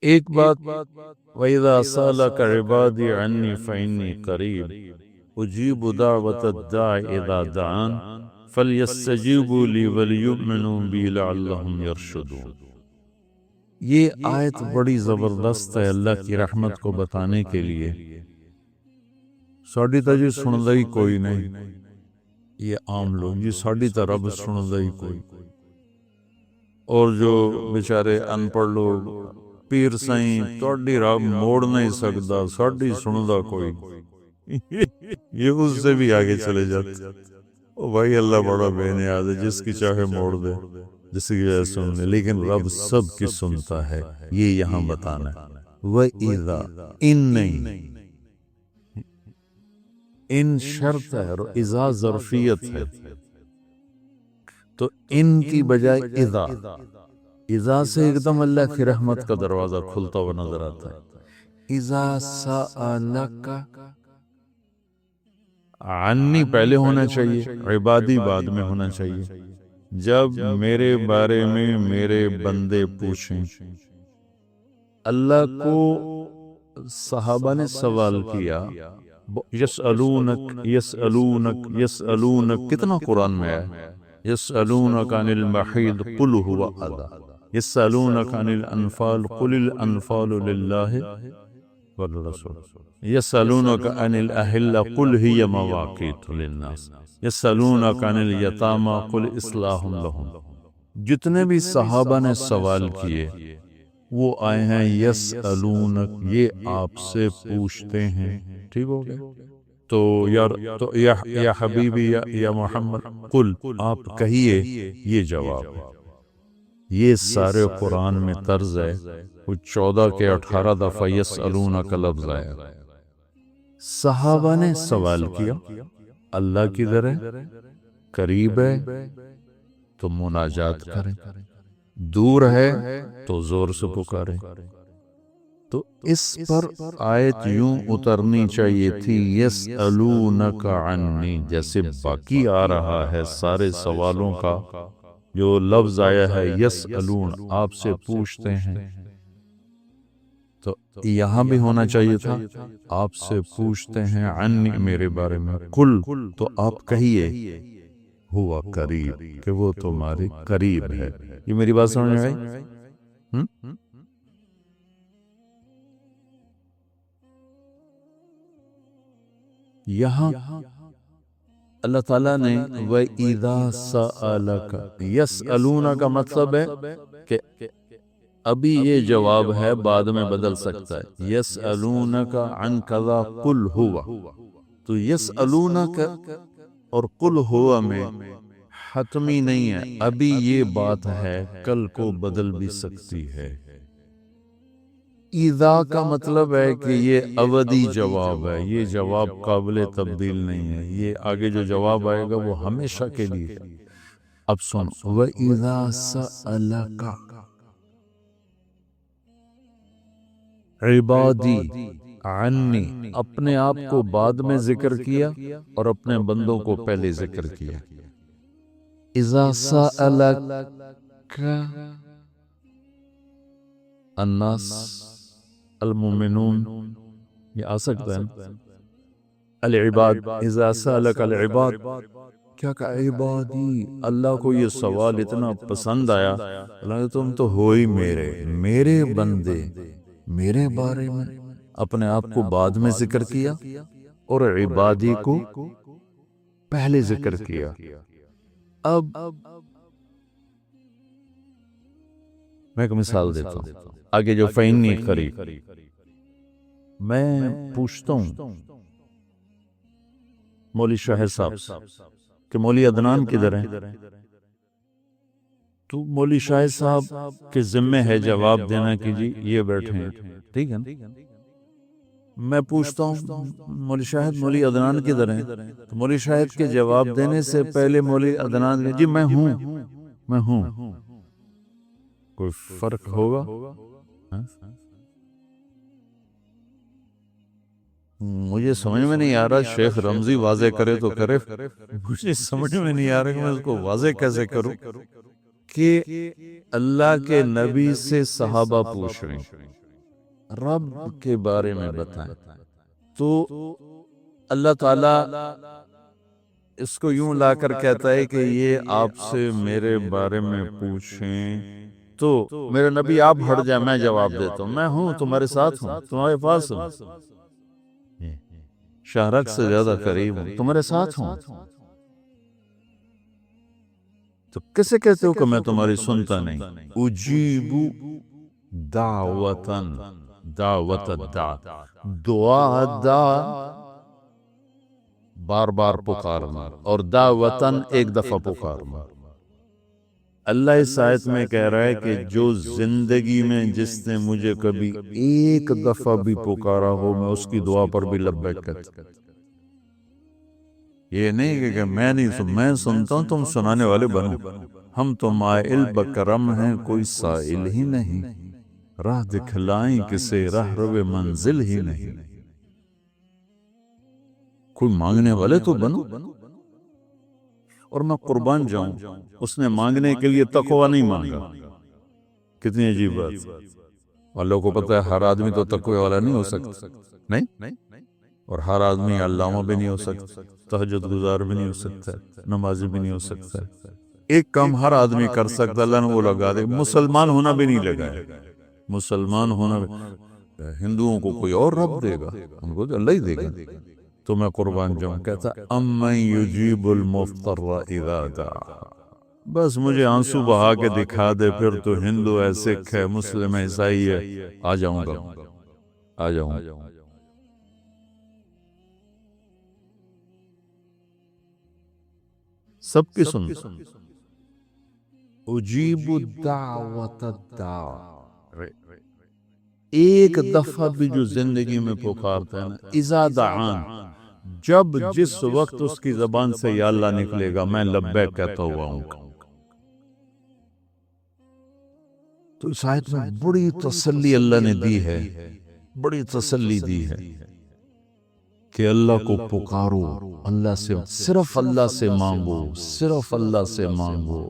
ایک بات، وَإِذَا سَأَلَكَ عِبَادِي عَنِّي فَإِنِّي قَرِيبٌ أُجِيبُ دَعْوَةَ الدَّاعِ إِذَا دَعَانِ فَلْيَسْتَجِيبُوا لِي وَلْيُؤْمِنُوا بِي لَعَلَّهُمْ يَرْشُدُونَ۔ یہ آیت بڑی زبردست ہے اللہ کی رحمت کو بتانے کے لیے۔ ساڑی تا جی سندا ہی کوئی نہیں، یہ عام لوگ جی ساڑی تا رب سندا ہی کوئی، اور جو بیچارے ان پڑھ لوگ پیر سائیں توڑی رب موڑ نہیں سکتا، ساڑی سندا کوئی، یہ اس سے بھی آگے چلے جاتے۔ او بھائی اللہ بڑا بے نیاز ہے، جس کی چاہے موڑ دے، جس کی چاہے سن لے، لیکن رب سب کی سنتا ہے، یہ یہاں بتانا ہے۔ وَإِذَا، ان نہیں، ان شرط ہے اور اذا ظرفیت ہے، تو ان کی بجائے اذا، اذا سے ایک دم اللہ کی رحمت کا دروازہ کھلتا ہوا نظر آتا ہے۔ اذا سألک، عنی پہلے ہونا چاہیے، عبادی بعد میں ہونا چاہیے۔ جب میرے بارے میں میرے بندے پوچھیں، اللہ کو صحابہ نے سوال کیا، یسألونک یسألونک یسألونک، کتنا قرآن میں ہے، یسألونک عن المحیض قل هو اذی، یسألونک عن الانفال قل الانفال للہ والرسول، یسألونک عن الاہلہ قل ہی مواقیت للناس، یسألونک عن الیتامى قل اصلاح لہم۔ جتنے بھی صحابہ نے سوال کیے وہ آئے ہیں یسألونک، یہ آپ سے پوچھتے ہیں، ٹھیک ہو گیا؟ تو یا حبیبی یا محمد قل، آپ کہیے، یہ جواب ہے۔ یہ سارے قرآن میں طرز ہے، وہ 14 کے 18 دفعہ یسألونک لفظ آیا۔ صحابہ نے سوال کیا، اللہ کدھر ہے، قریب ہے تو مناجات کریں، دور ہے تو زور سے پکاریں۔ تو اس پر آیت یوں اترنی چاہیے تھی، یسألونک عنی، جیسے باقی آ رہا ہے سارے سوالوں کا جو لفظ آیا ہے یسألون، آپ سے پوچھتے ہیں، تو یہاں بھی ہونا چاہیے تھا آپ سے پوچھتے ہیں عنی، میرے بارے میں، قل، تو آپ کہیے ہوا قریب، کہ وہ تمہارے قریب ہے۔ یہ میری بات سمجھ میں آئی؟ یہاں اللہ تعالیٰ نے وَإِذَا سَأَلَكَ، یسألون کا مطلب ہے کہ ابھی یہ جواب ہے، بعد میں بدل سکتا ہے۔ یسألونک عن کذا قل ہوا، تو یسألونک اور قل ہوا میں حتمی نہیں ہے، ابھی یہ بات ہے، کل کو بدل بھی سکتی ہے۔ اذا کا مطلب ہے کہ یہ ابدی جواب ہے، یہ جواب قابل تبدیل نہیں ہے، یہ آگے جو جواب آئے گا وہ ہمیشہ کے لیے۔ اب سن، وَإِذَا سَأَلَكَ عبادی عنی، اپنے آپ کو بعد میں ذکر کیا اور اپنے بندوں کو پہلے ذکر کیا۔ اذا سألک الناس المؤمنون، یہ آ سکتا ہے، العباد، اذا سألک العباد، کیا کہا عبادی، اللہ کو یہ سوال اتنا پسند آیا، اللہ تم تو ہو ہی میرے بندے، میرے بارے میں اپنے آپ کو بعد میں ذکر کیا اور عبادی کو پہلے ذکر کیا۔ اب میں ایک مثال دیتا ہوں، آگے جو فَإِنِّي قریب، میں پوچھتا ہوں مولی شاہد صاحب سے کہ مولی عدنان کدھر ہیں، تو مولی شاہد صاحب کے ذمہ ہے جواب دینا کہ جی یہ بیٹھے ہیں، ٹھیک ہے نا؟ میں پوچھتا ہوں مولی شاہد، مولی عدنان کدھر ہیں، تو مولی شاہد کے جواب دینے سے پہلے مولی عدنان نے جی میں ہوں، کوئی فرق ہوگا؟ مجھے سمجھ میں نہیں آ رہا، شیخ رمزی واضح کرے تو کرے، مجھے سمجھ میں نہیں آ رہا کہ میں اس کو واضح کیسے کروں کہ اللہ کے نبی سے صحابہ پوچھ رہے ہیں، رب کے بارے میں بتائیں، تو اللہ تعالی اس کو یوں لا کر کہتا ہے کہ یہ آپ سے میرے بارے میں پوچھیں تو میرے نبی آپ ہٹ جائیں، میں جواب دیتا ہوں، میں ہوں تمہارے ساتھ ہوں، تمہارے پاس ہوں، شہرک سے زیادہ قریب ہوں، تمہارے ساتھ ہوں، تو کیسے کہتے ہو کہ میں تمہاری سنتا نہیں؟ اجیب دعوتن، دعوت الدع، دعا دا بار بار پکارنا، اور دعوتن ایک دفعہ پکارنا۔ اللہ اس آیت میں کہہ رہا ہے کہ جو زندگی میں جس نے مجھے کبھی ایک دفعہ بھی پکارا ہو، میں اس کی دعا پر بھی لبیک کہتا ہوں۔ یہ نہیں کہ میں نہیں میں سنتا ہوں، تم سنانے والے بنو، ہم تو مائل بکرم ہیں، کوئی سائل ہی نہیں، راہ دکھلائیں کسے راہ رو منزل ہی نہیں، کوئی مانگنے والے تو بنو۔ اور میں قربان جاؤں، اس نے مانگنے کے لیے تقوی نہیں مانگا، کتنی عجیب بات۔ اللہ کو پتہ ہے ہر آدمی تو تقوی والا نہیں ہو سکتا، نہیں، اور ہر آدمی علامہ بھی نہیں ہو سکتا، تہجد گزار بھی نہیں ہو سکتا، نمازی بھی نہیں ہو سکتا۔ ایک کام ہر آدمی کر سکتا، اللہ نے وہ لگا دے، مسلمان ہونا بھی نہیں لگا ہے، مسلمان ہونا ہندوؤں کو کوئی اور رب دے گا، ان کو تو اللہ ہی دے گا۔ تو میں قربان جاؤں، کہتا امن یجیب المضطر اذا دعا، بس مجھے آنسو بہا کے دکھا دے، پھر تو ہندو ہے، سکھ ہے، مسلم ہے، عیسائی ہے، آ جاؤں گا، آ جاؤں گا۔ سب کی سن، اجیب الدعوت الداع، ایک دفعہ بھی جو زندگی میں پکارتا ہے نا، اذا دعان، جب جس وقت اس کی زبان سے یا اللہ نکلے گا، میں لبیک کہتا ہوا ہوں۔ تو اس آیت میں بڑی تسلی اللہ نے دی ہے، بڑی تسلی دی ہے کہ اللہ کو پکارو، اللہ سے، صرف اللہ سے مانگو، صرف اللہ سے مانگو۔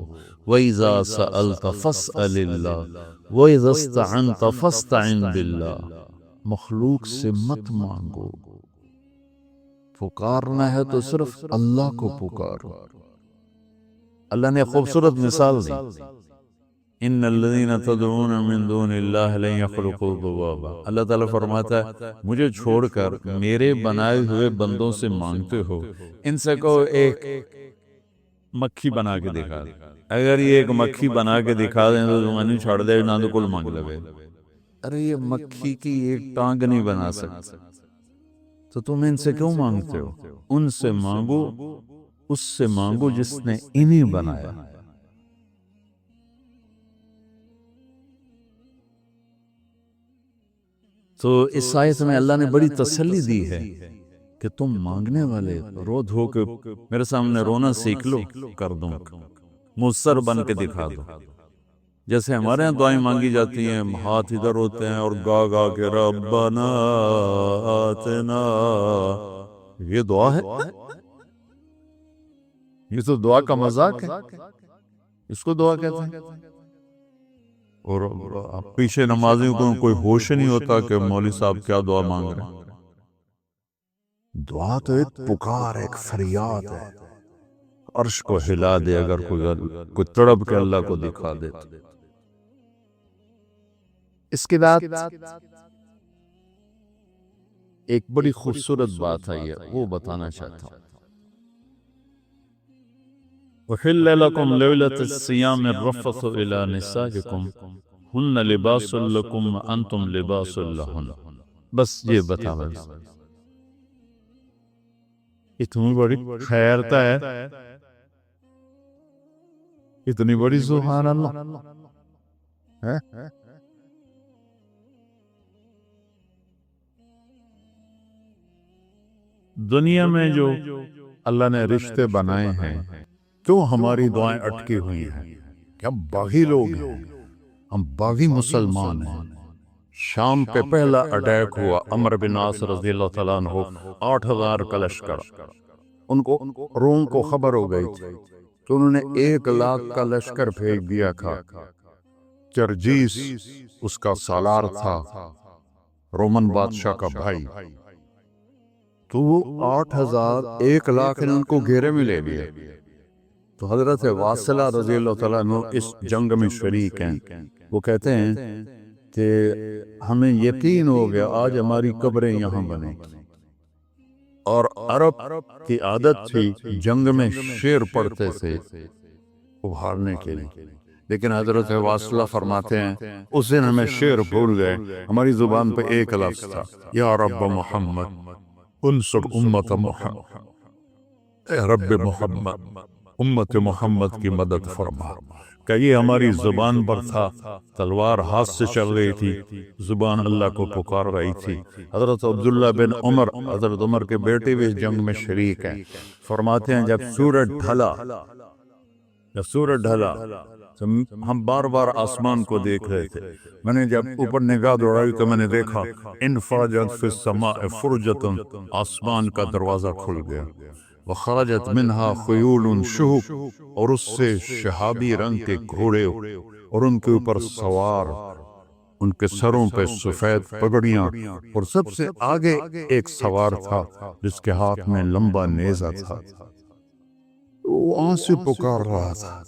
وَإِذَا سَأَلْتَ فَاسْأَلِ اللَّهِ وَإِذَا اسْتَعَنْتَ فَاسْتَعِنْ بِاللَّهِ، مخلوق سے مت مانگو، پکارنا ہے تو صرف اللہ کو پکارو۔ اللہ نے خوبصورت مثال دی، ان الذین تدعون من دون اللہ لن یخلقوا ذبابا، اللہ تعالیٰ فرماتا ہے مجھے چھوڑ کر میرے بنائے ہوئے بندوں سے مانگتے ہو، ان سے کہو ایک مکھی بنا کے دکھا دیں، اگر یہ ایک مکھی بنا کے دکھا دیں تو تمہیں چھوڑ دے، نہ تو کل مانگ لگے۔ ارے یہ مکھی کی ایک ٹانگ نہیں بنا سکتا، تو تم ان سے کیوں مانگتے ہو؟ ان سے مانگو، اس سے مانگو جس نے انہیں بنایا۔ تو اس آیت میں اللہ نے بڑی تسلی دی ہے کہ تم مانگنے والے رو دھو کے میرے سامنے رونا سیکھ لو، کر دوں، مصر بن کے دکھا دو۔ جیسے ہمارے ہاں دعائیں مانگی جاتی ہیں، ہاتھ ادھر ہوتے ہیں اور گا گا کے ربنا آتنا، یہ دعا ہے؟ یہ تو دعا کا مذاق ہے، اس کو دعا کہتے ہیں۔ اور پیچھے نمازیوں کو کوئی ہوش نہیں ہوتا کہ مولوی صاحب کیا دعا مانگ رہے ہیں۔ دعا تو ایک پکار، ایک فریاد ہے، عرش کو ہلا دے، اگر کوئی تڑپ کے اللہ کو دکھا دے تو۔ اس کے بعد ایک بڑی خوبصورت بات ہے، وہ بتانا چاہتا ہوں۔ وَحِلَّ لَكُمْ لَيْلَةَ الصِّيَامِ الرَّفَثُ إِلَى نِسَائِكُمْ هُنَّ لِبَاسٌ لَكُمْ وَأَنْتُمْ لِبَاسٌ لَهُنَّ، بس یہ بتا بس، اتنی بڑی خیرتا ہے، اتنی بڑی سبحان اللہ ہے۔ دنیا میں جو اللہ نے رشتے بنائے ہیں، کیوں ہماری دعائیں اٹکی ہوئی ہیں؟ کہ ہم باغی لوگ ہیں، ہم باغی مسلمان ہیں۔ شام پہ پہلا اٹیک ہوا، عمرو بن عاص رضی اللہ تعالیٰ عنہ، 8000 کا لشکر، ان کو روم کو خبر ہو گئی تھی، تو انہوں نے 1,00,000 کا لشکر بھیج دیا تھا۔ جرجیس اس کا سالار تھا، رومن بادشاہ کا بھائی، تو وہ 8,000 1,00,000 نے ان کو گھیرے میں لے لیا۔ تو حضرت واصلہ رضی اللہ تعالیٰ عنہ اس جنگ میں شریک ہیں۔ وہ کہتے ہیں کہ ہمیں یقین ہو گیا آج ہماری قبریں یہاں بنیں، اور عرب کی عادت تھی جنگ میں شعر پڑھتے تھے ابھارنے کے لیے، لیکن حضرت واصلہ فرماتے ہیں اس دن ہمیں شعر بھول گئے، ہماری زبان پہ ایک لفظ تھا، یا رب محمد انصر امت محمد، اے رب محمد امت محمد کی مدد فرما۔ کہ یہ ہماری زبان پر تھا، تلوار ہاتھ سے چل رہی تھی، زبان اللہ کو پکار رہی تھی۔ حضرت عبداللہ بن عمر، حضرت عمر کے بیٹے بھی اس جنگ میں شریک ہیں، فرماتے ہیں جب سورج ڈھلا تو ہم بار بار آسمان کو دیکھ رہے تھے، میں نے جب اوپر نگاہ دوڑائی تو میں نے دیکھا انفرجت فی السماء فرجۃ، آسمان کا دروازہ کھل گیا، وخرجت منہا خیول شہب، اور اس سے شہابی رنگ کے گھوڑے اور ان کے اوپر سوار، ان کے سروں پہ سفید پگڑیاں، اور سب سے آگے ایک سوار تھا جس کے ہاتھ میں لمبا نیزہ تھا، وہ وہاں سے پکار رہا تھا،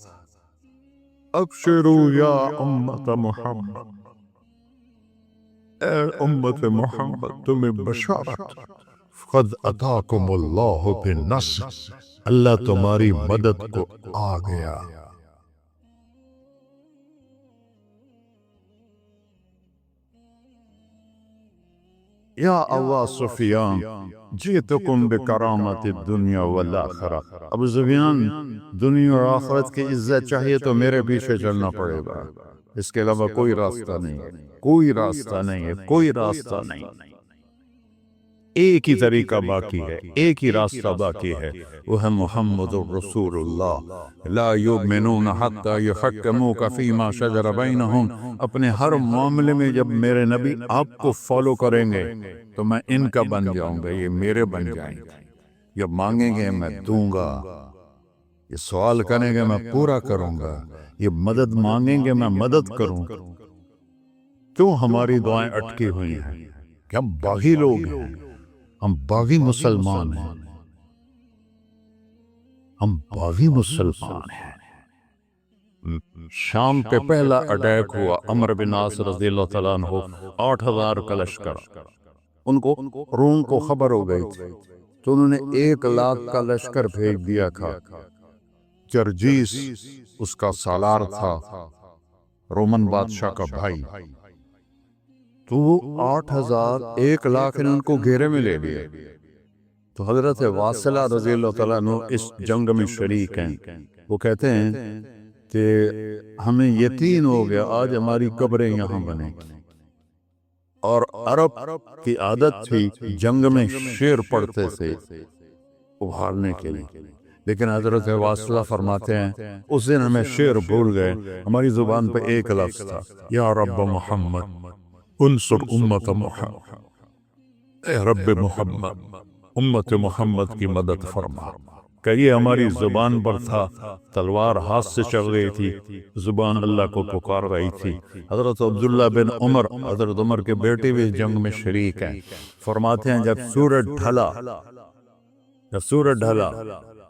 ابشروا یا امت محمد، اے امت محمد تمہیں بشارت، قد اتاکم اللہ بالنصر، اللہ تمہاری مدد کو آ گیا۔ یا ابا سفیان جئتکم بکرامت الدنیا والآخرہ، ابو سفیان دنیا اور آخرت کی عزت چاہیے تو میرے پیچھے چلنا پڑے گا، اس کے علاوہ کوئی راستہ نہیں ہے، کوئی راستہ نہیں ہے، کوئی راستہ نہیں، ایک ہی طریقہ باقی ہے، ایک ہی راستہ باقی ہے، وہ ہے محمد الرسول اللہ، لا یؤمنون حتی یحکموک فیما شجر بینہم، اپنے ہر معاملے میں جب میرے نبی آپ کو فالو کریں گے تو میں ان کا بن جاؤں گا، یہ میرے بن جائیں گے، یہ مانگیں گے میں دوں گا، یہ سوال کریں گے میں پورا کروں گا، یہ مدد مانگیں گے میں مدد کروں گا۔ کیوں ہماری دعائیں اٹکی ہوئی ہیں؟ کہ ہم باغی لوگ ہیں، ہم باغی مسلمان ہیں، ہم باغی مسلمان ہیں۔ شام پہ پہلا اٹیک ہوا، عمرو بن عاص رضی اللہ تعالیٰ عنہ، 8,000 کا لشکر، ان کو روم کو خبر ہو گئی تھی تو انہوں نے 1,00,000 کا لشکر بھیج دیا تھا۔ جرجیس اس کا سالار تھا، رومن بادشاہ کا بھائی، تو وہ 8,000 1,00,000 نے ان کو گھیرے میں لے لیا۔ تو حضرت واصلہ رضی اللہ تعالیٰ عنہ اس جنگ میں شریک ہیں، وہ کہتے ہیں کہ ہمیں یقین ہو گیا آج ہماری قبریں یہاں بنیں، اور عرب کی عادت تھی جنگ میں شعر پڑھتے تھے ابھارنے کے لیے، لیکن حضرت واصلہ فرماتے ہیں اس دن ہمیں شعر بھول گئے، ہماری زبان پہ ایک لفظ تھا، یا رب محمد انصر امت محمد، اے رب محمد امت محمد کی مدد فرما۔ کہ یہ ہماری زبان پر تھا، تلوار ہاتھ سے چل رہی تھی، زبان اللہ کو پکار رہی تھی۔ حضرت عبداللہ بن عمر، حضرت عمر کے بیٹے بھی اس جنگ میں شریک ہیں، فرماتے ہیں جب سورج ڈھلا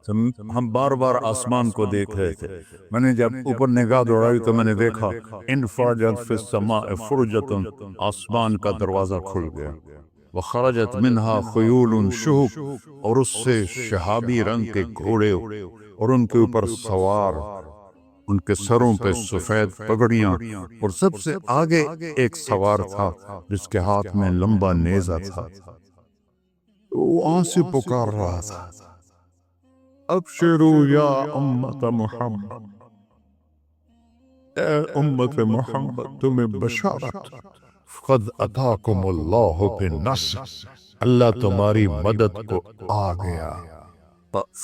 تو ہم بار بار آسمان کو دیکھ رہے تھے، میں نے جب اوپر نگاہ دوڑائی تو میں نے دیکھا انفرجت فی السماء فرجۃ، آسمان کا دروازہ کھل گیا، وخرجت منہا خیول شہب، اور اس سے شہابی رنگ کے گھوڑے اور ان کے اوپر سوار، ان کے سروں پہ سفید پگڑیاں، اور سب سے آگے ایک سوار تھا جس کے ہاتھ میں لمبا نیزہ تھا، وہاں سے پکار رہا تھا، ابشروا یا امت محمد، اے امت محمد تمہیں بشارت، قد اتاکم اللہ بالنصر، اللہ تمہاری مدد کو آ گیا۔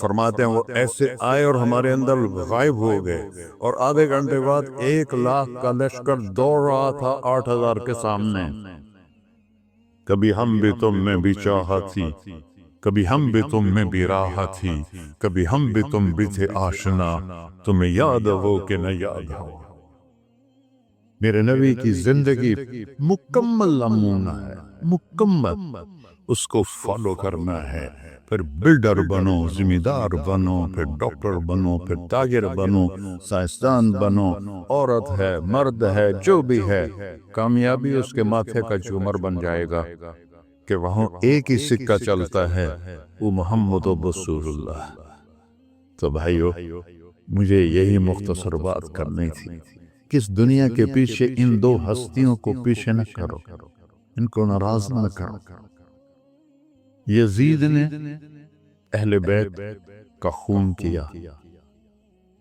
فرماتے ہیں وہ ایسے آئے اور ہمارے اندر غائب ہو گئے، اور آدھے گھنٹے بعد 1,00,000 کا لشکر دوڑ رہا تھا 8,000 کے سامنے۔ کبھی ہم بھی تم میں بھی چاہت تھی، کبھی ہم بھی تم میں بھی راحت تھی، کبھی ہم بھی تم بھی تھے آشنا، تمہیں یاد ہو کہ نہ یاد ہو۔ میرے نبی کی زندگی مکمل نمونہ ہے، مکمل اس کو فالو کرنا ہے. پھر بلڈر بنو، ذمہ دار بنو، پھر ڈاکٹر بنو، پھر تاجر بنو، سائنسدان بنو، عورت ہے مرد ہے جو بھی ہے، کامیابی اس کے ماتھے کا جھومر بن جائے گا کہ وہاں ایک ہی سکہ چلتا ہے، وہ محمد رسول اللہ. تو بھائیو، مجھے یہی مختصر بات کرنی تھی کہ اس دنیا کے پیچھے ان دو ہستیوں کو پیچھے نہ کرو، ان کو ناراض نہ کرو. یزید نے اہل بیت کا خون کیا،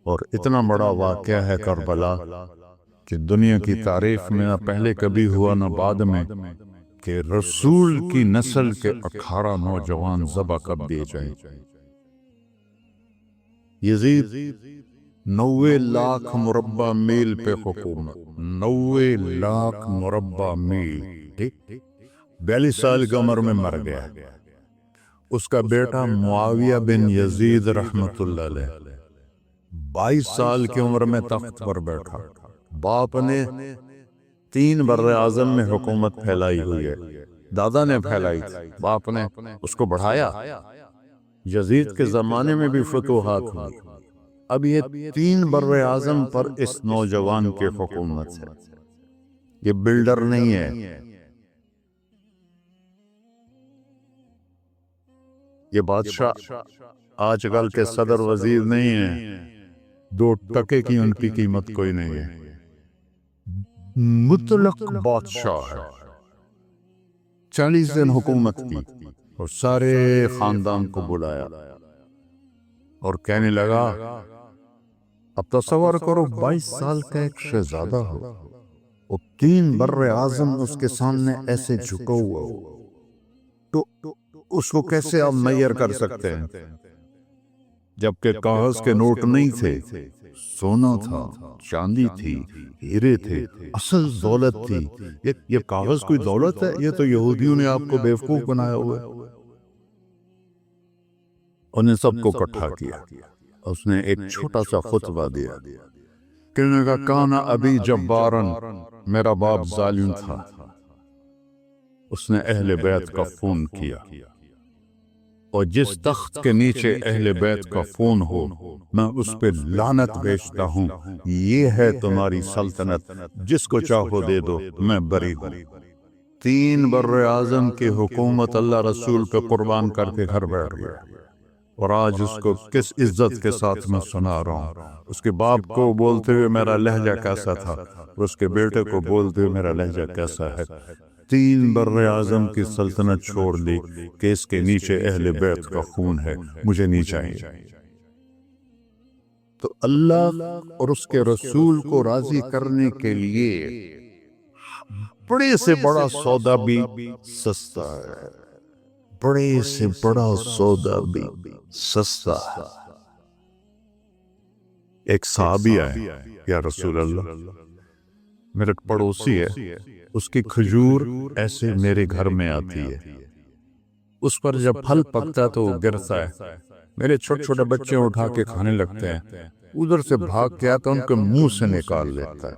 اور اتنا بڑا واقعہ ہے کربلا کہ دنیا کی تاریخ میں نہ پہلے کبھی ہوا نہ بعد میں کہ رسول کی نسل کے 18 نوجوان ذبح کر دیے جائیں. یزید 90 لاکھ مربع میل پہ حکومت، 90 لاکھ مربع میل، 42 سال کی عمر میں مر گیا. اس کا بیٹا معاویہ بن یزید رحمت اللہ علیہ 22 سال کی عمر میں تخت پر بیٹھا. باپ نے 3 بر اعظم میں حکومت پھیلائی ہوئی ہے، دادا نے پھیلائی تھی، باپ نے اس کو بڑھایا. یزید کے زمانے میں بھی فتوحات ہوئی. اب یہ 3 بر اعظم پر اس نوجوان کی حکومت ہے. یہ بلڈر نہیں ہے، یہ بادشاہ آج کل کے صدر وزیر نہیں ہیں، 2 ٹکے کی ان کی قیمت کوئی نہیں ہے. مطلق بادشاہ ہے. 40 دن حکومت کی اور سارے خاندان کو بلایا اور کہنے لگا، اب تصور کرو 22 سال کا ایک شہزادہ ہو اور 3 بر اعظم اس کے سامنے ایسے جھکا ہوا ہو، تو اس کو کیسے آپ میئر کر سکتے ہیں؟ جبکہ کاغذ کے نوٹ نہیں تھے، سونا تھا، چاندی تھی، ہیرے تھے، اصل دولت تھی. یہ کاغذ کوئی دولت ہے؟ یہ تو یہودیوں نے آپ کو بیوقوف بنایا ہوا ہے. انہیں سب کو اکٹھا کیا. اس نے ایک چھوٹا سا خطبہ دیا، کہنے کا کانا ابی جبارن، میرا باپ ظالم تھا، اس نے اہل بیت کا خون کیا، اور جس تخت کے نیچے اہل بیت کا خون ہو میں اس پہ لعنت بھیجتا ہوں. یہ ہے تمہاری سلطنت، جس کو چاہو دے دو، میں بری ہوں. 3 بر اعظم کی حکومت اللہ رسول پہ قربان کر کے گھر بیٹھ گیا. اور آج اس کو کس عزت کے ساتھ میں سنا رہا ہوں. اس کے باپ کو بولتے ہوئے میرا لہجہ کیسا تھا، اور اس کے بیٹے کو بولتے ہوئے میرا لہجہ کیسا ہے. 3 بر اعظم کی سلطنت چھوڑ دی کہ اس کے نیچے اہل بیت کا خون ہے، مجھے نہیں چاہیے. تو اللہ اور اس کے رسول کو راضی کرنے کے لیے بڑے سے بڑا سودا بھی سستا ہے، بڑے سے بڑا سودا بھی سستا ہے. ایک صحابی آئے، یا رسول اللہ، میرا پڑوسی ہے، اس کی کھجور ایسے میرے گھر میں آتی ہے، اس پر جب پھل پکتا تو وہ گرتا ہے، میرے چھوٹے چھوٹے بچے اٹھا کے کھانے لگتے ہیں، ادھر سے بھاگ کے آتا ان کے منہ سے نکال لیتا ہے.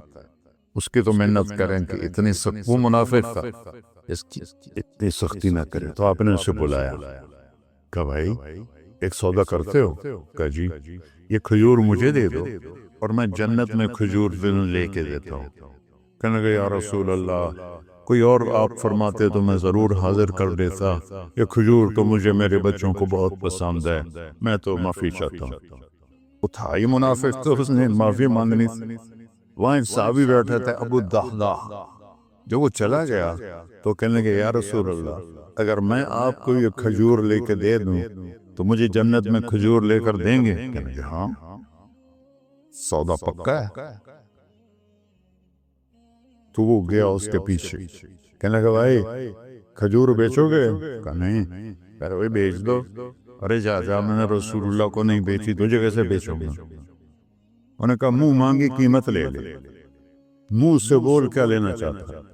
اس کی تو محنت کریں کہ اتنی سخت، وہ منافق تھا، اس کی اتنی سختی نہ کرے. تو آپ نے اسے بلایا، کہا بھائی ایک سودا کرتے ہو؟ کہا جی. یہ کھجور مجھے دے دو اور میں جنت میں کھجور لے کے دیتا ہوں. کہنے لگا یا رسول اللہ، کوئی اور آپ فرماتے تو میں ضرور حاضر کر دیتا، یہ کھجور تو مجھے میرے بچوں کو بہت پسند ہے، میں تو معافی چاہتا ہوں. اٹھائی منافق، تو اس نے معافی مانگنی. وہاں ایک صحابی بیٹھا تھا ابو الدحداح، جب وہ چلا گیا تو کہنے لگے یا رسول اللہ، اگر میں آپ کو یہ کھجور لے کے دے دوں تو مجھے جنت میں کھجور لے کر دیں گے؟ کہنے لگے ہاں، سودا پکا ہے. تو وہ گیا اس کے پیچھے، کہنے لگا بھائی کھجور بیچو گے؟ کہا نہیں. کہہ رہے بیچ دو. ارے جا میں نے رسول اللہ کو نہیں بیچی، تجھے کیسے بیچوں گا؟ انہوں نے کہا منہ مانگی قیمت لے لے. منہ سے بول کیا لینا چاہتا ہے؟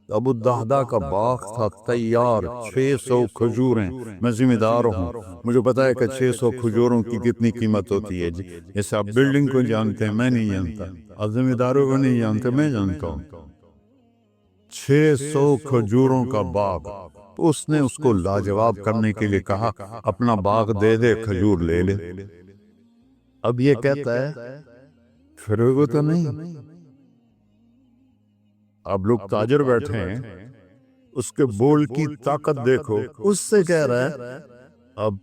ابو الدحداح کا باغ تھا تیار، 600 کھجوریں، میں ذمہ دار ہوں، مجھے پتا ہے کہ 600 کھجوروں کی کتنی قیمت ہوتی ہے. جیسے آپ بلڈنگ کو جانتے ہیں، میں نہیں جانتا، آپ ذمہ داروں کو نہیں جانتے، میں جانتا ہوں. 600 کھجوروں کا باغ. اس نے اس کو لاجواب کرنے کے لیے کہا اپنا باغ دے دے، کھجور لے لے. اب یہ کہتا ہے پھروگے تو نہیں. اب لوگ تاجر بیٹھے ہیں، اس کے بول کی طاقت دیکھو. اس سے کہہ رہا ہے اب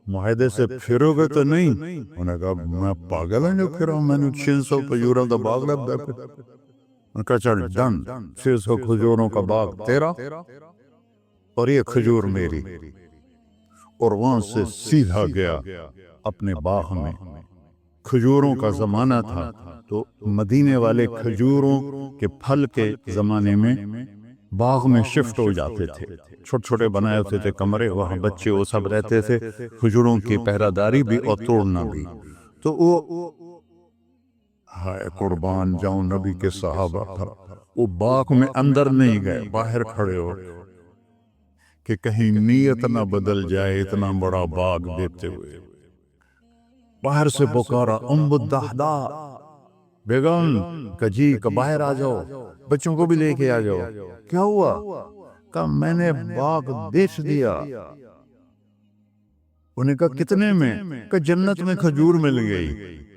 معاہدے سے پھروگے تو نہیں. انہوں نے کہا میں پاگل ہوں جو پھراؤں، میں نے 600 کھجوروں کا باغ لگ گیا. انہوں نے کہا چل ڈن، 600 کھجوروں کا باغ تیرا اور یہ کھجور میری. اور وہاں سے سیدھا گیا اپنے باغ میں. کھجوروں کا زمانہ تھا تو مدینے والے کھجوروں کے پھل کے زمانے میں باغ میں شفٹ ہو جاتے تھے. چھوٹے چھوٹے بنائے ہوتے تھے کمرے، وہاں بچے وہ سب رہتے تھے، کھجوروں کی پہرہ داری بھی اور توڑنا بھی. تو وہ ہائے قربان جاؤں نبی کے صحابہ پر، وہ باغ میں اندر نہیں گئے، باہر کھڑے ہو کہ کہیں نیت نہ بدل جائے. اتنا بڑا باغ دیتے ہوئے باہر سے پکارا ام الدہداء بیگم، کجی کا باہر آ جاؤ، بچوں کو بھی لے کے آ جاؤ. کیا ہوا؟ کہا میں نے باغ بیچ دیا. انہیں کہا کتنے میں؟ کہ جنت میں کھجور مل گئی.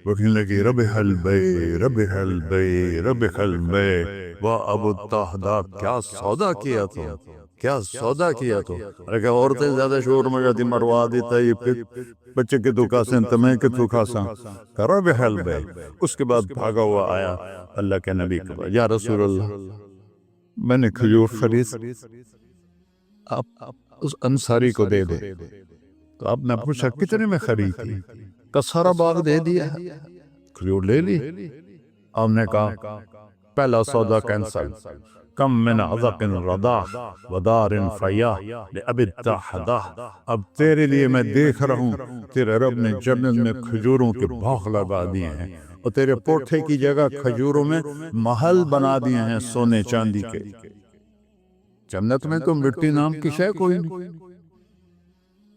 وہ کہنے لگی ربح البیع ربح البیع ربح البیع. واہ ابو الدہداء کیا سودا کیا تو، کیا سودا کیا تو. ارے عورتیں زیادہ شور میں جاتی، مروا دیتا یہ پھر بچے کے تو کھاسیں تمہیں کے تو کھاساں. ربح البیع. اس کے بعد بھاگا ہوا آیا اللہ کے نبی کے پاس، یا رسول اللہ میں نے کھجور خرید، آپ اس انصاری کو دے دے. تو آپ نے پوچھا کتنے میں خریدی؟ کا سارا باغ دے دیا، کھجور لے لی. آپ نے کہا پہلا سودا کینسل. کم من عذق رضاح ودار فیاح لأبی الدہداء. اب تیرے لیے میں دیکھ رہا ہوں تیرے رب نے جنت میں کھجوروں کے باغ لگا دیے ہیں، اور تیرے پوٹھے کی جگہ کھجوروں میں محل بنا دیے ہیں سونے چاندی کے. جنت میں تو مٹی نام کی شے کوئی نہیں،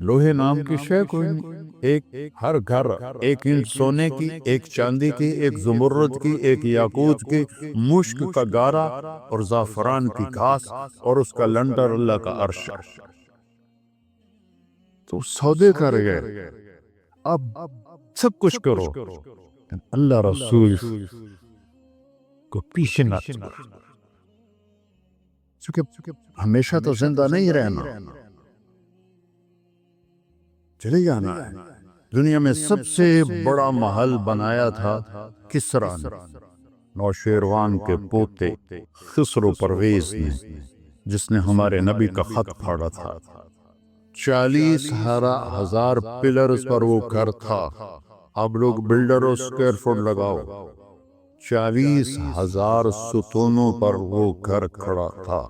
لوہے نام کی شے کوئی نہیں. ایک ہر گھر ایک اینٹ سونے کی، ایک چاندی کی، ایک زمرد کی، ایک یاقوت کی، مشک کا گارا اور زعفران کی گھاس، اور اس کا لنٹر اللہ کا عرش. تو سودے کر گئے. اب سب کچھ کرو، اللہ رسول کو پیچھے نہ چھوڑو، کیونکہ ہمیشہ تو زندہ نہیں رہنا، چلے جانا ہے. دنیا میں سب سے بڑا محل بنایا تھا کسریٰ نے، نوشیروان کے پوتے خسرو پرویز نے، جس نے ہمارے نبی کا خط پھاڑا تھا. 40,000 پلرز پر وہ گھر تھا. اب لوگ بلڈروں اسکوائر فٹ لگاؤ، 40,000 ستونوں پر وہ گھر کھڑا تھا،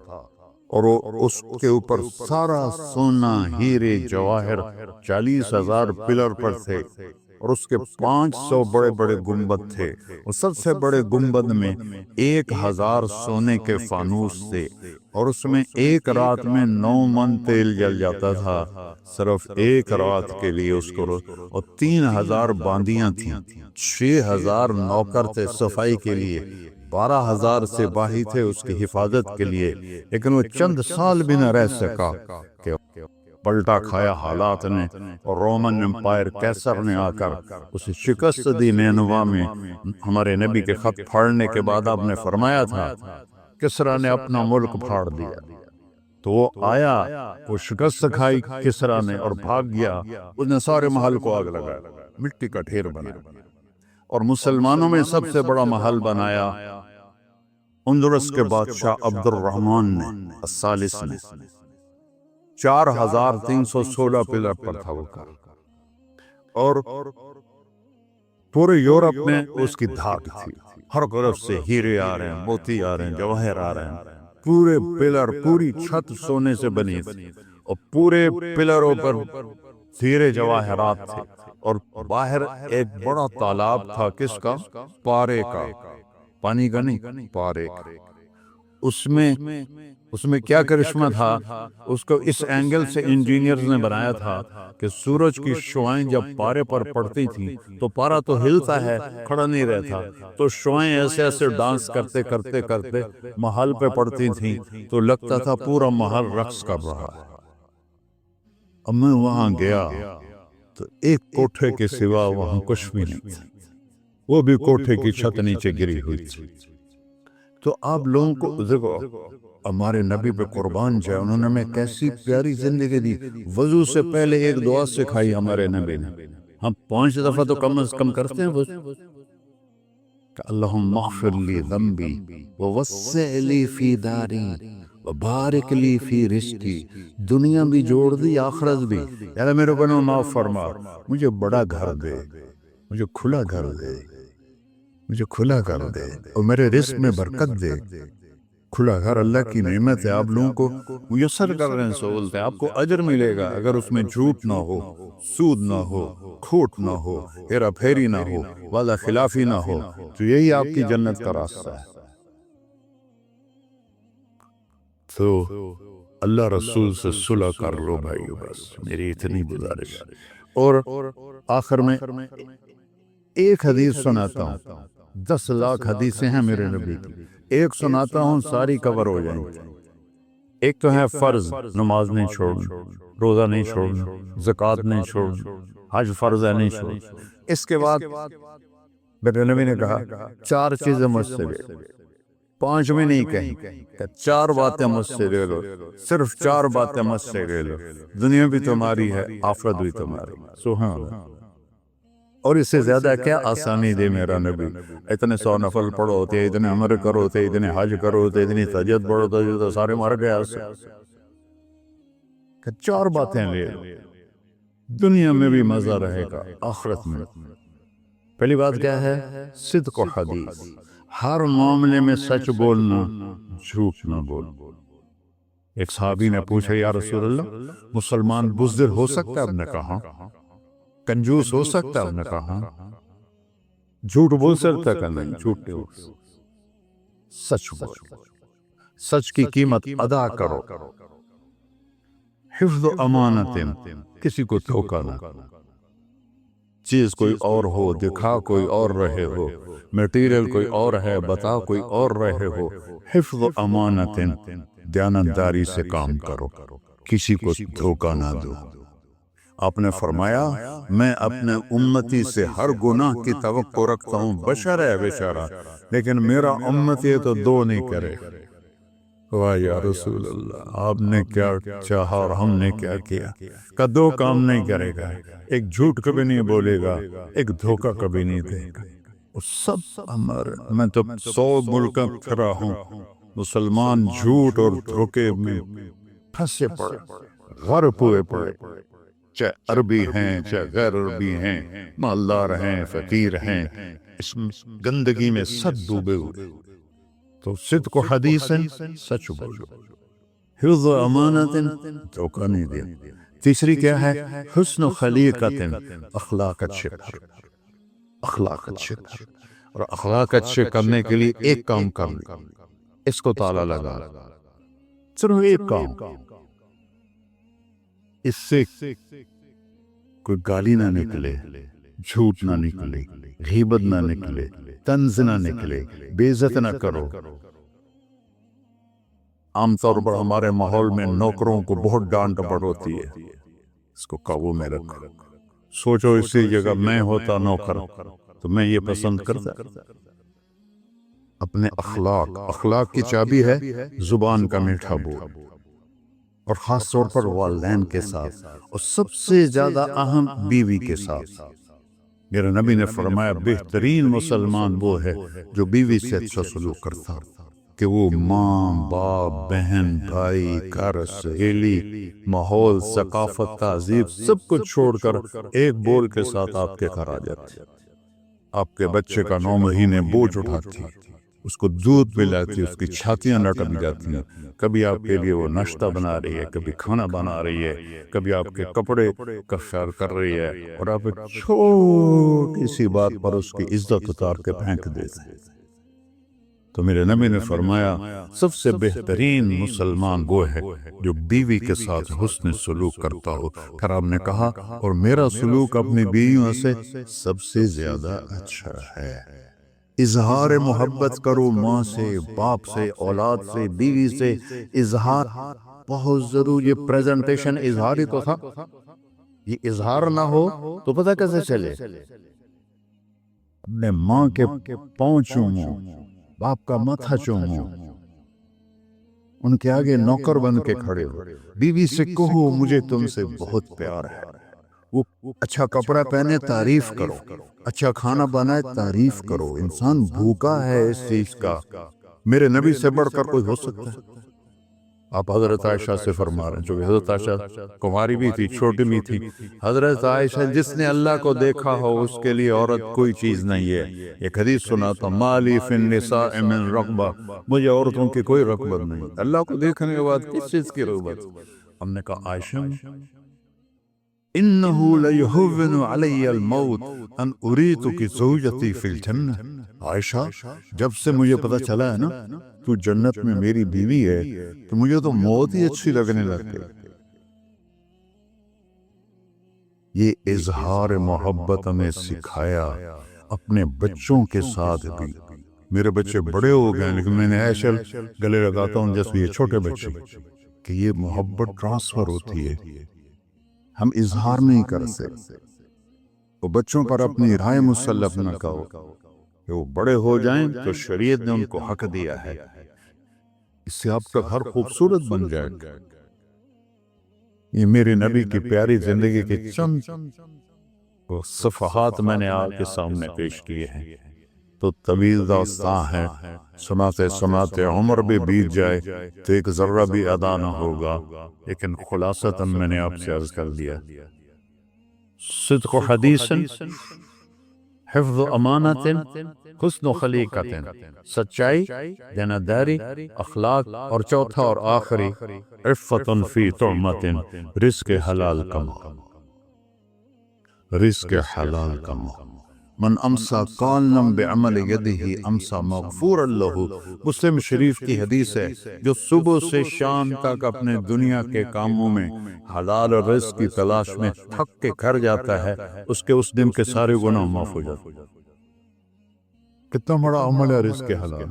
اور اس کے اوپر سارا سونا ہیرے جواہر 40,000 پلر پر تھے، اور اس کے 500 بڑے بڑے گنبد تھے. اور سب سے بڑے گنبد میں 1,000 سونے کے فانوس تھے، اور اس میں ایک رات میں 9 من تیل جل جاتا تھا، صرف ایک رات کے لیے اس کو. اور 3,000 باندیاں تھیں، 6,000 نوکر تھے صفائی کے لیے، 12,000 سپاہی تھے اس کی حفاظت کے لیے. لیکن وہ چند سال بھی نہ رہ سکا کہ پلٹا کھایا حالات نے، اور رومن امپائر کیسر نے آ کر اسے شکست دی. نینوا میں ہمارے نبی کے خط پھاڑنے کے بعد آپ نے فرمایا تھا کسریٰ نے اپنا ملک پھاڑ دیا. تو وہ آیا، وہ شکست کھائی کسریٰ نے اور بھاگ گیا. اس نے سارے محل کو آگ لگایا، مٹی کا ڈھیر بنایا. اور مسلمانوں میں سب سے بڑا محل بنایا اندلس کے بادشاہ عبد الرحمن نے، الثالث نے. 4,316 پلر پر تھا وہ گھر، اور پورے یورپ میں اس کی دھاک تھی. ہر طرف سے ہیرے آ رہے ہیں، موتی آ رہے ہیں، جواہر آ رہے ہیں. پورے پلر، پوری چھت سونے سے بنی تھی، اور پورے پلروں پر ہیرے جواہرات تھے. اور باہر ایک بڑا تالاب تھا، کس کا؟ پارے کا، پانی کا نہیں، پارے کا. اس میں کیا کرشمہ تھا، اس کو اس اینگل سے انجینئرز نے بنایا تھا کہ سورج کی شعائیں جب پارے پر پڑتی تھیں تو پارا تو ہلتا ہے، کھڑا نہیں رہتا، تو شعائیں ایسے ایسے ڈانس کرتے کرتے کرتے محل پہ پڑتی تھیں تو لگتا تھا پورا محل رقص کر رہا ہے۔ اب میں وہاں گیا تو ایک کوٹھے کے سوا وہاں کچھ بھی نہیں تھا، وہ بھی کوٹھے کی چھت نیچے گری ہوئی تھی۔ تو آپ لوگوں کو دیکھو، ہمارے نبی پہ قربان جائے، انہوں نے ہمیں کیسی پیاری زندگی دی۔ وضو سے پہلے ایک دعا سکھائی ہمارے نبی نے، ہم 5 دفعہ تو کم از کم کرتے ہیں وضو، کہ اللہم اغفر لی ذنبی ووسع لی فی داری وبارک لی فی رزقی، دنیا بھی جوڑ دی آخرت بھی، یار میرے کو معاف فرما، مجھے بڑا گھر دے، مجھے کھلا گھر دے، مجھے کھلا کر دے، اور میرے رزق میں برکت دے۔ کھلا گھر اللہ کی نعمت ہے، آپ لوگوں کو میسر کر رہے ہیں سہولت ہے، آپ کو اجر ملے گا اگر اس میں جھوٹ نہ ہو، سود نہ ہو، کھوٹ نہ ہو، ہیرا پھیری نہ ہو، وعدہ خلافی نہ ہو، تو یہی آپ کی جنت کا راستہ ہے۔ تو اللہ رسول سے صلح کر لو بھائیو، بس میری اتنی گزارش۔ اور آخر میں ایک حدیث سناتا ہوں، 10 لاکھ حدیثیں ہیں میرے نبی کی، ایک سناتا ہوں ساری کور ہو جائیں گی۔ ایک تو ہے فرض، نماز نہیں چھوڑنا، روزہ نہیں چھوڑنا، زکوٰۃ نہیں چھوڑنا، حج فرض ہے نہیں چھوڑنا۔ اس کے بعد میرے نبی نے کہا 4 چیزیں مجھ سے لے لو، 5 میں نہیں کہیں کہ 4 باتیں مجھ سے لے لو، صرف 4 باتیں مجھ سے لے لو، دنیا بھی تمہاری ہے، آخرت بھی تمہاری۔ سبحان اللہ۔ اور اس سے زیادہ کیا آسانی دے میرا نبی، اتنے 100 نفل پڑھو ہوتے، اتنے عمر کرو ہوتے، اتنے حج کرو ہوتے، اتنی تہجد پڑھو ہوتے، تو سارے مر گئے اس سے۔ کہ 4 باتیں لے لو، دنیا میں بھی مزہ رہے گا، آخرت میں۔ پہلی بات کیا ہے؟ صدق و حدیث، ہر معاملے میں سچ بولنا، جھوٹ نہ بولنا۔ ایک صحابی نے پوچھا یا رسول اللہ، مسلمان بزدل ہو سکتا ہے؟ آپ نے کہا کنجوس ہو سکتا ہے؟ آپ نے کہا جھوٹ بول سکتا ہے؟ کہ نہیں، جھوٹ نہیں بول سکتا، سچ بولو، سچ کی قیمت ادا کرو۔ حفظ و امانت، کسی کو دھوکہ نہ کرو، چیز کوئی اور ہو، دکھا کوئی اور رہے ہو، میٹیریل کوئی اور ہے، بتا کوئی اور رہے ہو۔ حفظ و امانت، دیانتداری سے کام کرو، کسی کو دھوکہ نہ دو۔ آپ نے فرمایا میں اپنے امتی سے ہر گناہ کی توقع رکھتا ہوں، بشر ہے بیچارہ، لیکن میرا امتی تو 2 نہیں کرے۔ واہ یا رسول اللہ، آپ نے کیا چاہا اور ہم نے کیا کیا، کہ 2 کام نہیں کرے گا، ایک جھوٹ کبھی نہیں بولے گا، ایک دھوکہ کبھی نہیں دے گا۔ سب ہمارے، میں تو 100 ملک پھرا ہوں، مسلمان جھوٹ اور دھوکے میں پھنسے پڑے، غرق ہوئے پڑے، چاہے عربی ہیں چاہے غیر عربی ہیں، مالدار ہیں فقیر ہیں، اس گندگی میں سب ڈوبے ہوئے۔ تو صدق و حدیث، سچ بولو، حفظ و امانت، دھوکہ نہیں دیا۔ تیسری کیا ہے؟ حسن و خلیقت، اخلاق اچھے کرو، اخلاق اچھے کرو۔ اور اخلاق اچھے کرنے کے لیے ایک کام کر لیں، اس کو تالا لگا، صرف ایک کام، اس سے کوئی گالی نہ نکلے، جھوٹ نہ نکلے، غیبت نہ نکلے، طنز نہ نکلے، بے عزت نہ کرو۔ عام طور پر ہمارے ماحول میں نوکروں کو بہت ڈانٹ پڑ ہوتی ہے، اس کو قابو میں رکھو۔ سوچو اسی جگہ میں ہوتا نوکر تو میں یہ پسند کرتا۔ اپنے اخلاق کی چابی ہے زبان کا میٹھا بول، اور خاص طور پر والدین کے ساتھ، اور سب سے زیادہ اہم بیوی کے ساتھ۔ میرے نبی نے فرمایا بہترین مسلمان وہ ہے جو بیوی سے اچھا سلوک کرتا، کہ وہ ماں، باپ، بہن، بھائی، گھر، سہیلی، ماحول، ثقافت، تہذیب سب کچھ چھوڑ کر ایک بول کے ساتھ آپ کے گھر آ جاتی، آپ کے بچے کا 9 مہینے بوجھ اٹھاتی، اس کو دودھ پلاتی، اس کی چھاتیاں لٹک جاتی ہیں، کبھی آپ کے لیے وہ ناشتہ بنا رہی ہے، کبھی کھانا بنا رہی ہے، کبھی آپ کے کپڑے کا خیال کر رہی ہے، اور آپ ایک چھوٹی سی بات پر اس کی عزت اتار کے پھینک دیتے ہیں۔ تو میرے نبی نے فرمایا سب سے بہترین مسلمان وہ ہے جو بیوی کے ساتھ حسن سلوک کرتا ہو۔ پھر آپ نے کہا اور میرا سلوک اپنی بیویوں سے سب سے زیادہ اچھا ہے۔ اظہار محبت کرو، ماں سے، باپ سے، اولاد سے، بیوی سے اظہار بہت ضروری۔ یہ پریزنٹیشن اظہار ہی تو تھا، یہ اظہار نہ ہو تو پتہ کیسے چلے؟ اپنے ماں کے پاؤں چومو، باپ کا ماتھا چومو، ان کے آگے نوکر بن کے کھڑے ہو، بیوی سے کہو مجھے تم سے بہت پیار ہے، وہ اچھا کپڑا پہنے تعریف کرو، اچھا کھانا بنائے تعریف کرو۔ انسان بھوکا ہے اس چیز کا، میرے نبی سے بڑھ کر کوئی ہو سکتا ہے؟ آپ حضرت عائشہ سے فرما رہے ہیں، جو حضرت عائشہ کماری بھی تھی، چھوٹی بھی تھی۔ حضرت عائشہ جس نے اللہ کو دیکھا ہو اس کے لیے عورت کوئی چیز نہیں ہے۔ ایک حدیث سنا تھا، مالی فی النساء من رغبہ، مجھے عورتوں کی کوئی رغبت نہیں۔ اللہ کو دیکھنے کے بعد کس چیز کی رغبت؟ ہم نے کہا عائشہ انہو لیہون علی الموت ان اریتک زوجتی فی الجنہ۔ عائشہ جب سے مجھے پتا چلا ہے نا تو جنت میں میری بیوی ہے تو مجھے تو موت ہی اچھی لگنے لگ گئی۔ یہ اظہار محبت ہمیں سکھایا اپنے بچوں کے ساتھ بھی۔ میرے بچے بڑے ہو گئے لیکن میں نے ایسے گلے لگاتا ہوں جیسے یہ چھوٹے بچے، کہ یہ محبت ٹرانسفر ہوتی ہے، ہم اظہار نہیں کر سکتے۔ تو بچوں پر اپنی رائے مسلط نہ کہو کہ وہ بڑے ہو جائیں تو شریعت نے ان کو حق دیا ہے، اس سے آپ کا گھر خوبصورت بن جائے گا۔ یہ میرے نبی کی پیاری زندگی کے چند صفحات میں نے آپ کے سامنے پیش کیے ہیں، تو طویل داستاں ہے، سناتے سناتے عمر بھی بیت جائے تو ایک ذرہ بھی ادا نہ ہوگا، لیکن خلاصتاً میں نے آپ سے عرض کر دیا، صدق حدیث، حفظ امانت، حسن خلیقت، سچائی، دینداری، اخلاق، اور چوتھا اور آخری عفت فی طعمت، رزق حلال کماؤ، رزق حلال کماؤ۔ من امسا قالنا بعمل یدہ امسا مغفورا لہ، مسلم شریف کی حدیث ہے، جو صبح سے شام تک اپنے دنیا کے کاموں میں حلال رزق کی تلاش میں تھک کے گھر جاتا ہے، اس کے اس دن کے سارے گناہ معاف ہو جاتے ہیں۔ کتنا بڑا عمل ہے رزق حلال،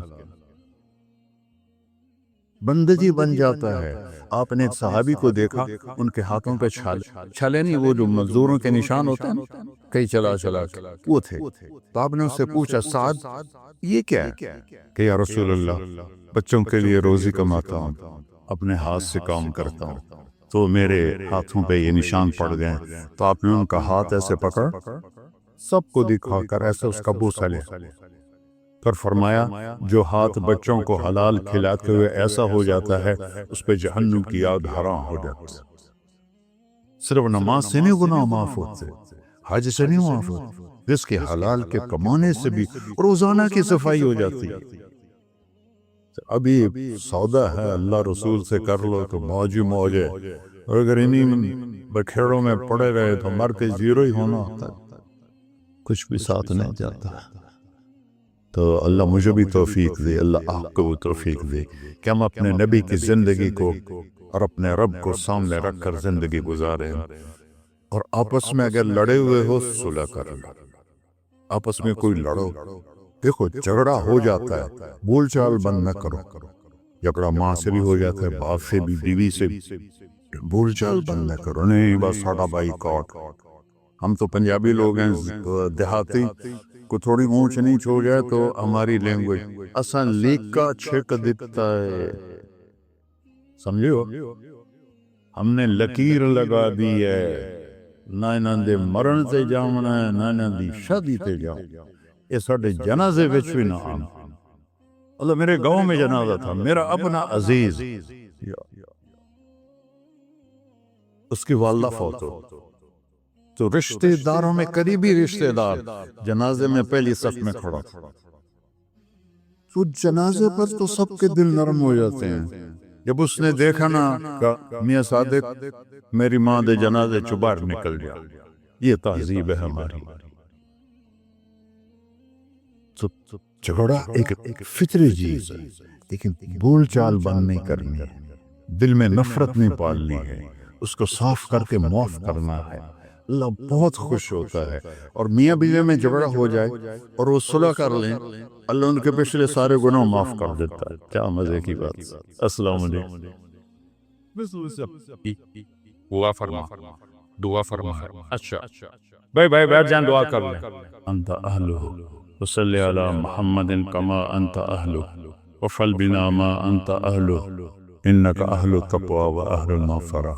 بندگی بن جاتا ہے۔ آپ نے ایک صحابی کو دیکھا، ان کے ہاتھوں پہ چھالے نہیں، وہ جو مزدوروں کے نشان ہوتے ہیں کئی چلا چلا کے، وہ تھے۔ تو آپ نے اس سے پوچھا سعد یہ کیا ہے؟ کہ یا رسول اللہ بچوں کے لیے روزی کماتا ہوں، اپنے ہاتھ سے کام کرتا ہوں، تو میرے ہاتھوں پہ یہ نشان پڑ گئے۔ تو آپ نے ان کا ہاتھ ایسے پکڑ، سب کو دکھا کر ایسے اس کا بوسہ لیا، پر فرمایا جو ہاتھ بچوں کو حلال کھلاتے ہوئے ایسا ہو جاتا ہے اس پہ جہنم کی آگ حرام ہو جاتی ہے۔ صرف نماز سے نہیں گناہ معاف ہوتے، حج سے نہیں معاف ہوتے، رزق حلال کے کمانے سے بھی روزانہ کی صفائی ہو جاتی ہے۔ ابھی سودا ہے اللہ رسول سے کر لو تو موج ہی موج ہے، اور اگر انہیں بکھیڑوں میں پڑے رہے تو مر کے زیرو ہی ہونا ہوتا ہے، کچھ بھی ساتھ نہیں جاتا۔ تو اللہ مجھے بھی توفیق دے، اللہ آپ کو بھی توفیق دے کہ ہم اپنے نبی کی زندگی کو اور اپنے رب کو سامنے رکھ کر زندگی گزاریں، اور آپس میں اگر لڑے ہوئے ہو صلح کر لو، آپس میں کوئی لڑو، دیکھو جھگڑا ہو جاتا ہے، بول چال بند نہ کرو، جھگڑا ماں سے بھی ہو جاتا ہے، باپ سے بھی، بیوی سے بھی، بول چال بند نہ کرو، نہیں بس ساڑا بائی کاٹ۔ ہم تو پنجابی لوگ ہیں، دیہاتی کو تھوڑی اونچ نیچ ہو جائے تو ہماری لینگویج اساں لیکا چھک دیتا ہے، سمجھو، ہم نے لکیر لگا دی ہے، نہ انہاں دے مرن تے جامنا ہے، نہ انہاں دی شادی تے جاؤ، یہ ساڑھے جنازے وچ بھی نہ آم۔ اللہ میرے گاؤں میں جنازہ تھا، میرا اپنا عزیز، اس کی والدہ فوت ہو، تو رشتہ داروں میں قریبی رشتہ دار جنازے میں پہلی صف میں کھڑا، تو جنازے پر تو سب کے دل نرم ہو جاتے ہیں۔ جب اس نے دیکھا نا کہ میاں صادق میری ماں دے جنازے چوں باہر نکل جا، یہ تہذیب ہے ہماری، جھگڑا ایک فطری چیز ہے، لیکن بول چال بند نہیں کرنی ہے، دل میں نفرت نہیں پالنی ہے، اس کو صاف کر کے معاف کرنا ہے۔ اللہ بہت خوش ہوتا ہے۔ اور میاں بیوی میں جھگڑا ہو جائے اور وہ صلح کر لیں، اللہ ان کے پچھلے سارے گناہ معاف کر دیتا ہے۔ کیا مزے کی بات۔ السلام علیکم۔ دعا فرما، دعا فرما۔ اچھا بھائی بیٹھ جائیں، دعا کر لیں۔ انت اہلہ وصلی علی محمد کما انت اہلہ وفل بنا ما انت اہلہ انک اہل التقوی و اہل المغفرہ۔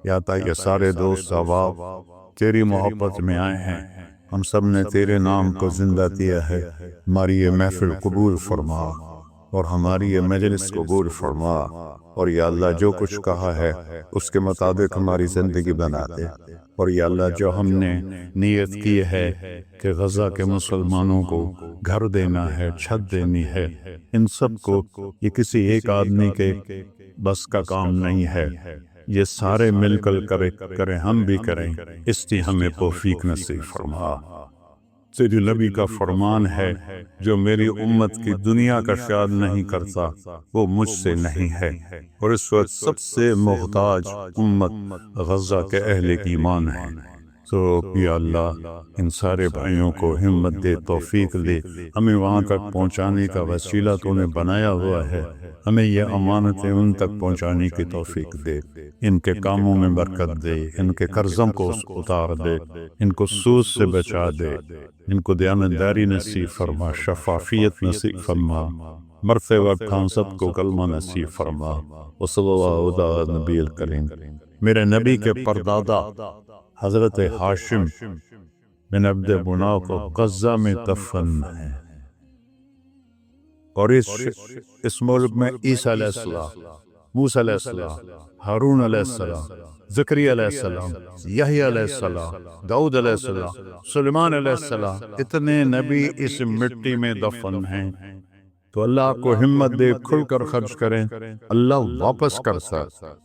یا اللہ یہ سارے دوست احباب تیری محبت میں آئے ہیں، ہم سب نے تیرے نام کو زندہ کیا ہے، ہماری یہ محفل قبول فرما اور ہماری یہ مجلس قبول فرما، اور یا اللہ جو کچھ کہا ہے اس کے مطابق ہماری زندگی بنا دے۔ اور یا اللہ جو ہم نے نیت کی ہے کہ غزہ کے مسلمانوں کو گھر دینا ہے، چھت دینی ہے، ان سب کو یہ کسی ایک آدمی کے بس کا کام نہیں ہے، یہ سارے مل کر کریں، ہم بھی کریں، اس لیے ہمیں توفیق نصیب فرما۔ تیری نبی کا فرمان ہے جو میری امت کی دنیا کا خیال نہیں کرتا وہ مجھ سے نہیں ہے، اور اس وقت سب سے محتاج امت غزہ کے اہل ایمان ہے۔ تو یا اللہ ان سارے بھائیوں کو ہمت دے، توفیق دے، ہمیں وہاں تک پہنچانے کا وسیلہ تو نے بنایا ہوا ہے، ہمیں یہ امانتیں ان تک پہنچانے کی توفیق دے، ان کے کاموں میں برکت دے، ان کے قرضوں کو اتار دے، ان کو سود سے بچا دے، ان کو دیانتداری نصیب فرما، شفافیت نصیب فرما، مرتے وقت ہم سب کو کلمہ نصیب فرما۔ وصلی اللہ علی نبی الکریم۔ میرے نبی کے پردادا حضرت ہاشم بن عبد مناف غزہ میں دفن ہیں، اور اس ملک میں عیسیٰ علیہ السلام، موسیٰ علیہ السلام، ہارون علیہ السلام، زکریا علیہ السلام، یحییٰ علیہ السلام، داؤد علیہ السلام، سلیمان علیہ السلام، اتنے نبی اس مٹی میں دفن ہیں۔ تو اللہ کو ہمت دے، کھل کر خرچ کریں، اللہ واپس کرتا ہے۔